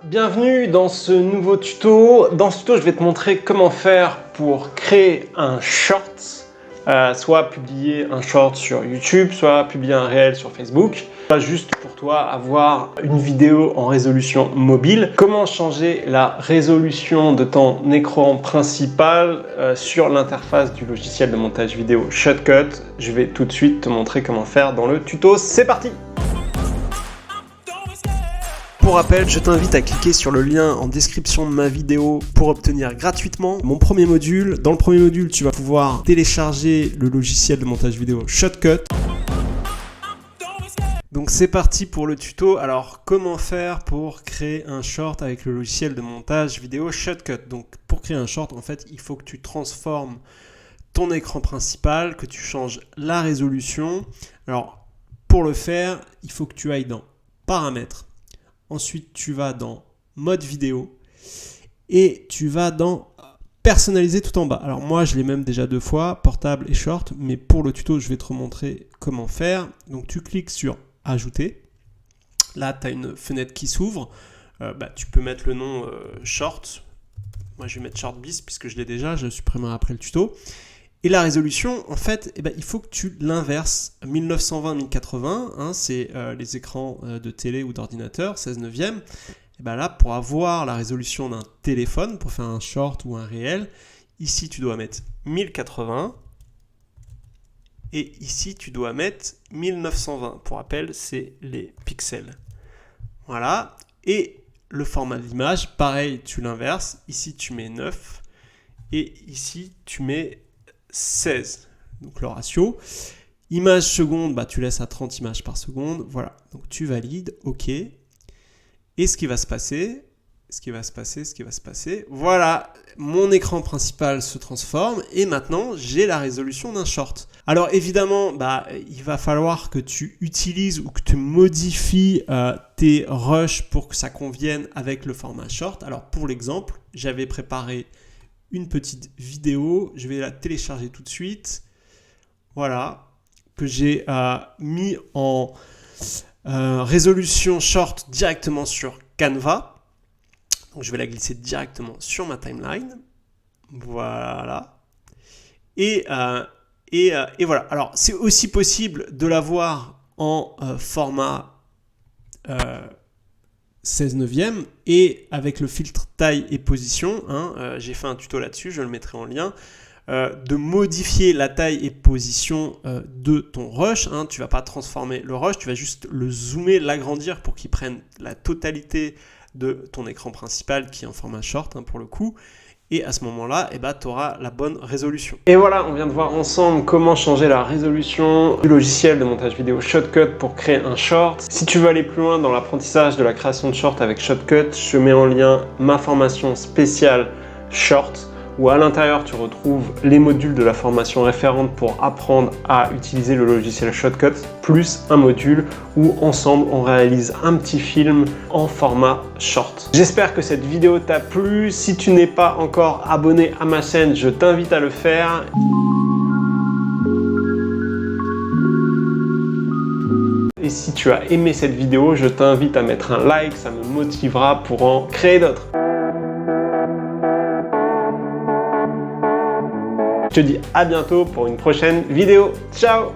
Bienvenue dans ce nouveau tuto. Dans ce tuto, je vais te montrer comment faire pour créer un short, soit publier un short sur YouTube, soit publier un réel sur Facebook. Juste pour toi avoir une vidéo en résolution mobile. Comment changer la résolution de ton écran principal sur l'interface du logiciel de montage vidéo Shotcut. Je vais tout de suite te montrer comment faire dans le tuto. C'est parti! Pour rappel, je t'invite à cliquer sur le lien en description de ma vidéo pour obtenir gratuitement mon premier module. Dans le premier module, tu vas pouvoir télécharger le logiciel de montage vidéo Shotcut. Donc c'est parti pour le tuto. Alors comment faire pour créer un short avec le logiciel de montage vidéo Shotcut? Donc pour créer un short, en fait, il faut que tu transformes ton écran principal, que tu changes la résolution. Alors pour le faire, il faut que tu ailles dans Paramètres. Ensuite, tu vas dans Mode vidéo et tu vas dans Personnaliser tout en bas. Alors moi, je l'ai même déjà 2 fois, portable et short, mais pour le tuto, je vais te remontrer comment faire. Donc tu cliques sur Ajouter. Là, tu as une fenêtre qui s'ouvre. Tu peux mettre le nom short. Moi, je vais mettre short bis puisque je l'ai déjà, je supprimerai après le tuto. Et la résolution, en fait, il faut que tu l'inverses. 1920-1080, hein, c'est les écrans de télé ou d'ordinateur, 16/9. Et là, pour avoir la résolution d'un téléphone, pour faire un short ou un réel, ici, tu dois mettre 1080. Et ici, tu dois mettre 1920. Pour rappel, c'est les pixels. Voilà. Et le format de l'image, pareil, tu l'inverses. Ici, tu mets 9. Et ici, tu mets 16, donc le ratio. Image seconde, tu laisses à 30 images par seconde. Voilà, donc tu valides, OK. Et ce qui va se passer, voilà, mon écran principal se transforme et maintenant j'ai la résolution d'un short. Alors évidemment, il va falloir que tu utilises ou que tu modifies tes rushs pour que ça convienne avec le format short. Alors pour l'exemple, j'avais préparé une petite vidéo, je vais la télécharger tout de suite, voilà, que j'ai mis en résolution short directement sur Canva. Donc je vais la glisser directement sur ma timeline, voilà, et voilà. Alors c'est aussi possible de l'avoir en format 16/9 et avec le filtre taille et position, j'ai fait un tuto là-dessus, je le mettrai en lien, de modifier la taille et position de ton rush. Tu ne vas pas transformer le rush, tu vas juste le zoomer, l'agrandir pour qu'il prenne la totalité de ton écran principal qui est en format short pour le coup. Et à ce moment-là, tu auras la bonne résolution. Et voilà, on vient de voir ensemble comment changer la résolution du logiciel de montage vidéo Shotcut pour créer un short. Si tu veux aller plus loin dans l'apprentissage de la création de short avec Shotcut, je mets en lien ma formation spéciale Short, où à l'intérieur tu retrouves les modules de la formation référente pour apprendre à utiliser le logiciel Shotcut, plus un module où ensemble on réalise un petit film en format short. J'espère que cette vidéo t'a plu. Si tu n'es pas encore abonné à ma chaîne, je t'invite à le faire. Et si tu as aimé cette vidéo, je t'invite à mettre un like, ça me motivera pour en créer d'autres. Je te dis à bientôt pour une prochaine vidéo. Ciao!